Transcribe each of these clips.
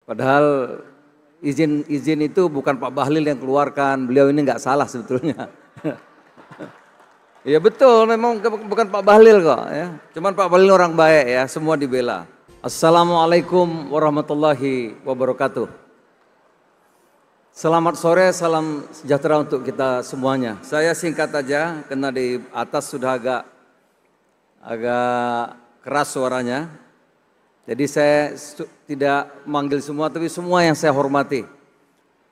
Padahal izin itu bukan Pak Bahlil yang keluarkan, beliau ini nggak salah sebetulnya. Ya betul, memang bukan Pak Bahlil kok ya. Cuman Pak Bahlil orang baik ya, semua dibela. Assalamualaikum warahmatullahi wabarakatuh. Selamat sore, salam sejahtera untuk kita semuanya. Saya singkat aja, karena di atas sudah agak keras suaranya. Jadi saya tidak manggil semua, tapi semua yang saya hormati.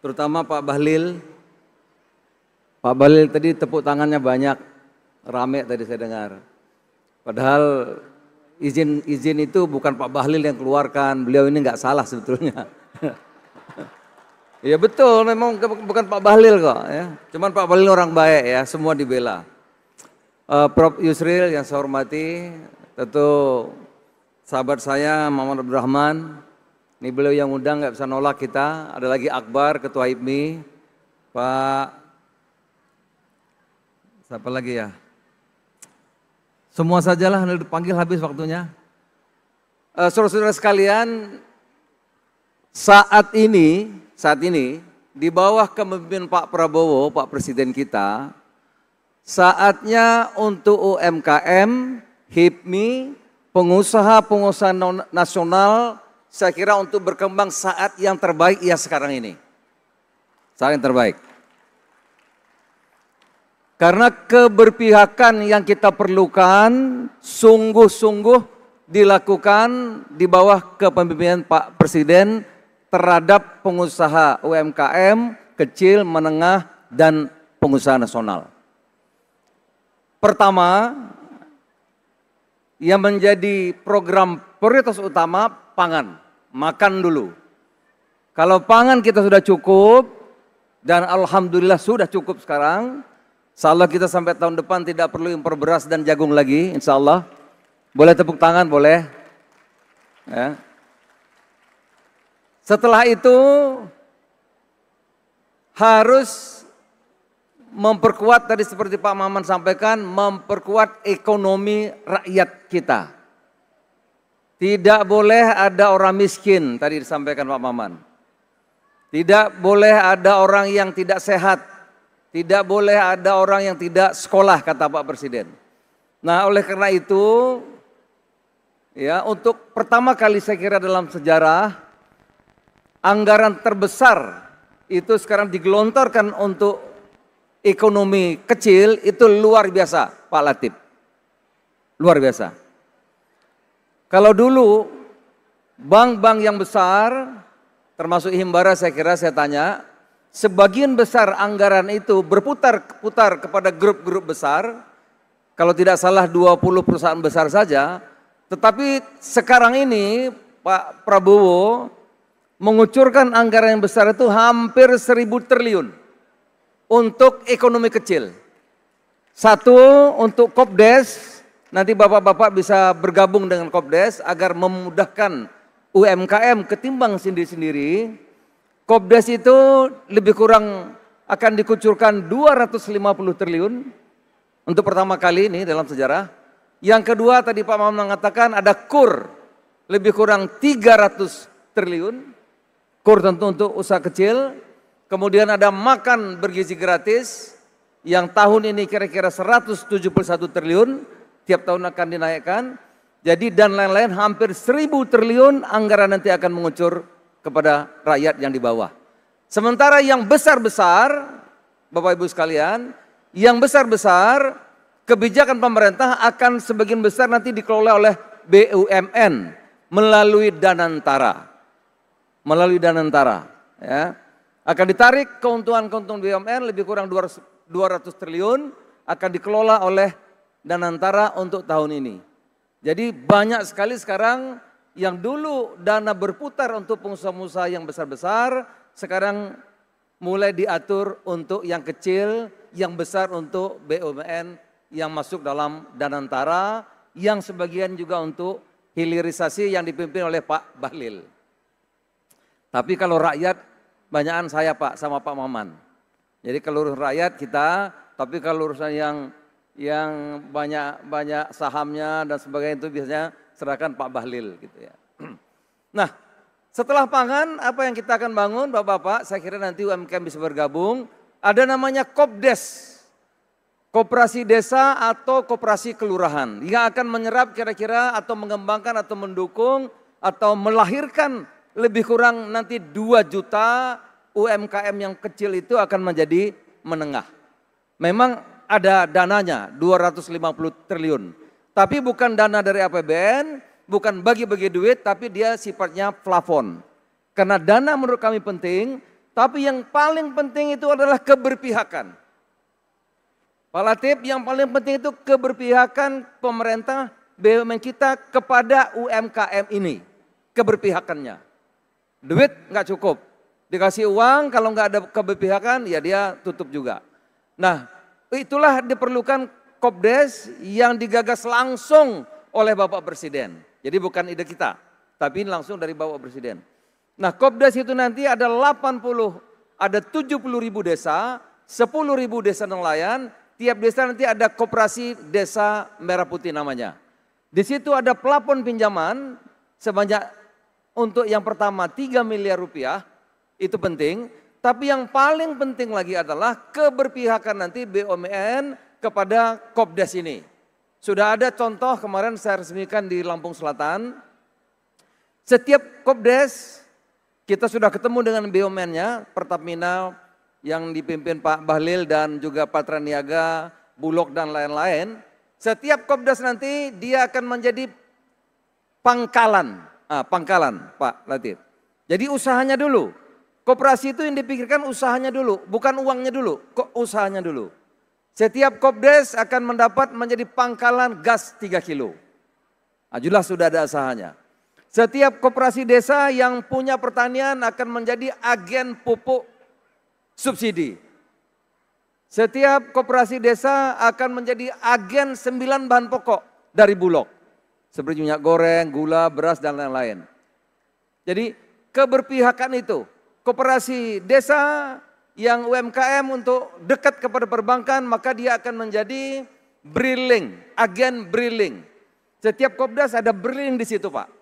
Terutama Pak Bahlil. Pak Bahlil tadi tepuk tangannya banyak, rame tadi saya dengar. Padahal izin itu bukan Pak Bahlil yang keluarkan, beliau ini nggak salah sebetulnya. Ya betul, memang bukan Pak Bahlil kok ya. Cuman Pak Bahlil orang baik ya, semua dibela. Prof Yusril yang saya hormati, tentu sahabat saya Muhammad Abdurrahman, ini beliau yang undang nggak bisa nolak kita. Ada lagi Akbar, Ketua HIPMI, Pak, siapa lagi ya? Semua sajalah dipanggil habis waktunya. Saudara-saudara sekalian, saat ini di bawah kepemimpinan Pak Prabowo, Pak Presiden kita, saatnya untuk UMKM, HIPMI, pengusaha-pengusaha nasional, saya kira untuk berkembang saat yang terbaik ya sekarang ini. Saat yang terbaik. Karena keberpihakan yang kita perlukan sungguh-sungguh dilakukan di bawah kepemimpinan Pak Presiden terhadap pengusaha UMKM, kecil, menengah, dan pengusaha nasional. Pertama, yang menjadi program prioritas utama pangan, makan dulu. Kalau pangan kita sudah cukup, dan alhamdulillah sudah cukup sekarang, insya Allah kita sampai tahun depan tidak perlu impor beras dan jagung lagi, insya Allah. Boleh tepuk tangan, boleh. Ya. Setelah itu harus memperkuat, tadi seperti Pak Maman sampaikan, memperkuat ekonomi rakyat kita. Tidak boleh ada orang miskin, tadi disampaikan Pak Maman. Tidak boleh ada orang yang tidak sehat. Tidak boleh ada orang yang tidak sekolah, kata Pak Presiden. Nah, oleh karena itu, ya, untuk pertama kali saya kira dalam sejarah, anggaran terbesar itu sekarang digelontorkan untuk ekonomi kecil, itu luar biasa, Pak Latif. Luar biasa. Kalau dulu bank-bank yang besar, termasuk Himbara saya kira saya tanya, sebagian besar anggaran itu berputar-putar kepada grup-grup besar, kalau tidak salah 20 perusahaan besar saja, tetapi sekarang ini Pak Prabowo mengucurkan anggaran yang besar itu hampir 1.000 triliun untuk ekonomi kecil. Satu untuk Kopdes, nanti bapak-bapak bisa bergabung dengan Kopdes agar memudahkan UMKM ketimbang sendiri-sendiri. Kopdes itu lebih kurang akan dikucurkan 250 triliun untuk pertama kali ini dalam sejarah. Yang kedua tadi Pak Maman mengatakan ada KUR lebih kurang 300 triliun. KUR tentu untuk usaha kecil. Kemudian ada makan bergizi gratis yang tahun ini kira-kira 171 triliun. Tiap tahun akan dinaikkan. Jadi dan lain-lain hampir 1.000 triliun anggaran nanti akan mengucur kepada rakyat yang di bawah. Sementara yang besar-besar, Bapak Ibu sekalian, yang besar-besar kebijakan pemerintah akan sebagian besar nanti dikelola oleh BUMN melalui Danantara. Melalui Danantara, ya. Akan ditarik keuntungan-keuntungan BUMN lebih kurang 200 triliun akan dikelola oleh Danantara untuk tahun ini. Jadi banyak sekali sekarang yang dulu dana berputar untuk pengusaha-pengusaha yang besar-besar, sekarang mulai diatur untuk yang kecil, yang besar untuk BUMN yang masuk dalam Danantara, yang sebagian juga untuk hilirisasi yang dipimpin oleh Pak Bahlil. Tapi kalau rakyat, banyakan saya Pak sama Pak Maman. Jadi kalau urusan rakyat kita, tapi kalau urusan yang banyak sahamnya dan sebagainya itu biasanya serahkan Pak Bahlil gitu ya. Nah, Setelah pangan, apa yang kita akan bangun Bapak-Bapak, saya kira nanti UMKM bisa bergabung. Ada namanya Kopdes, Koperasi Desa atau Koperasi Kelurahan, yang akan menyerap kira-kira atau mengembangkan atau mendukung atau melahirkan lebih kurang nanti 2 juta UMKM yang kecil itu akan menjadi menengah. Memang ada dananya 250 triliun, tapi bukan dana dari APBN, bukan bagi-bagi duit, tapi dia sifatnya plafon. Karena dana menurut kami penting, tapi yang paling penting itu adalah keberpihakan. Pak Latif, yang paling penting itu keberpihakan pemerintah BUMN kita kepada UMKM ini. Keberpihakannya. Duit nggak cukup. Dikasih uang, kalau nggak ada keberpihakan, ya dia tutup juga. Nah, itulah diperlukan Kopdes yang digagas langsung oleh Bapak Presiden. Jadi bukan ide kita, tapi ini langsung dari Bapak Presiden. Nah, Kopdes itu nanti ada 70.000 desa, 10.000 desa nelayan, tiap desa nanti ada koperasi desa Merah Putih namanya. Di situ ada plafon pinjaman sebanyak untuk yang pertama 3 miliar rupiah, itu penting. Tapi yang paling penting lagi adalah keberpihakan nanti BUMN kepada Kopdes ini. Sudah ada contoh kemarin saya resmikan di Lampung Selatan. Setiap Kopdes kita sudah ketemu dengan BUMN-nya, Pertamina yang dipimpin Pak Bahlil dan juga Patra Niaga, Bulog dan lain-lain. Setiap Kopdes nanti dia akan menjadi pangkalan, Pak Latif. Jadi usahanya dulu. Koperasi itu yang dipikirkan usahanya dulu, bukan uangnya dulu, kok usahanya dulu. Setiap Kopdes akan mendapat menjadi pangkalan gas 3 kilo. Nah, jelas sudah ada usahanya. Setiap koperasi desa yang punya pertanian akan menjadi agen pupuk subsidi. Setiap koperasi desa akan menjadi agen 9 bahan pokok dari Bulog. Seperti minyak goreng, gula, beras dan lain-lain. Jadi keberpihakan itu, koperasi desa yang UMKM untuk dekat kepada perbankan, maka dia akan menjadi briling, agen briling. Setiap Kopdes ada briling di situ Pak.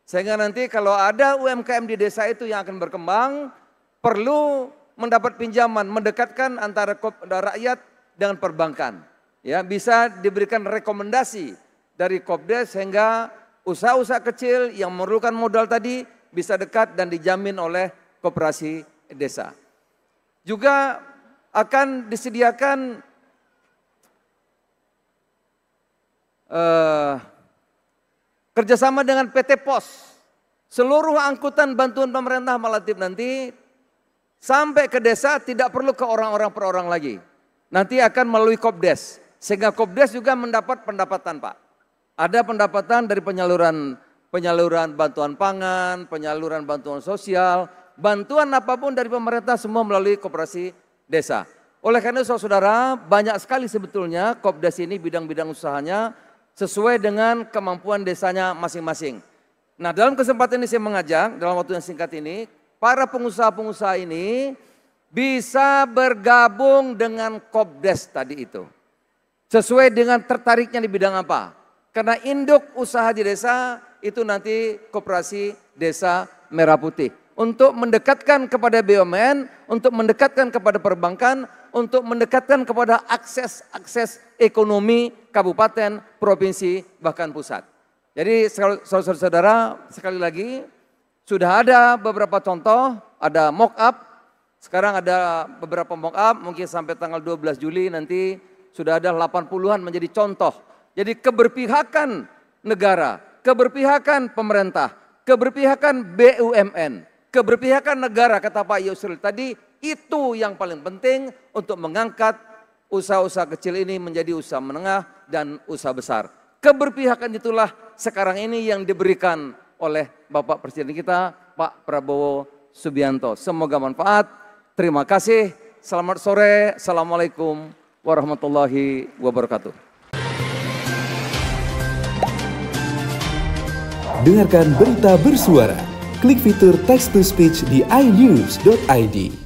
Sehingga nanti kalau ada UMKM di desa itu yang akan berkembang, perlu mendapat pinjaman, mendekatkan antara rakyat dengan perbankan. Ya, bisa diberikan rekomendasi dari Kopdes sehingga usaha-usaha kecil yang memerlukan modal tadi bisa dekat dan dijamin oleh koperasi desa. Juga akan disediakan kerjasama dengan PT Pos. Seluruh angkutan bantuan pemerintah Malatif nanti sampai ke desa tidak perlu ke orang-orang per orang lagi. Nanti akan melalui Kopdes. Sehingga Kopdes juga mendapat pendapatan Pak. Ada pendapatan dari penyaluran bantuan pangan, penyaluran bantuan sosial, bantuan apapun dari pemerintah semua melalui koperasi desa. Oleh karena itu saudara, banyak sekali sebetulnya Kopdes ini bidang-bidang usahanya sesuai dengan kemampuan desanya masing-masing. Nah, dalam kesempatan ini saya mengajak dalam waktu yang singkat ini, para pengusaha-pengusaha ini bisa bergabung dengan Kopdes tadi itu. Sesuai dengan tertariknya di bidang apa? Karena induk usaha di desa itu nanti Koperasi Desa Merah Putih. Untuk mendekatkan kepada BUMN, untuk mendekatkan kepada perbankan, untuk mendekatkan kepada akses ekonomi kabupaten, provinsi, bahkan pusat. Jadi saudara-saudara sekali lagi sudah ada beberapa contoh, ada mock up, sekarang ada beberapa mock up, mungkin sampai tanggal 12 Juli nanti sudah ada 80-an menjadi contoh. Jadi keberpihakan negara, keberpihakan pemerintah, keberpihakan BUMN, keberpihakan negara kata Pak Yusril tadi, itu yang paling penting untuk mengangkat usaha-usaha kecil ini menjadi usaha menengah dan usaha besar. Keberpihakan itulah sekarang ini yang diberikan oleh Bapak Presiden kita, Pak Prabowo Subianto. Semoga manfaat. Terima kasih. Selamat sore. Assalamualaikum warahmatullahi wabarakatuh. Dengarkan berita bersuara. Klik fitur text to speech di inews.id.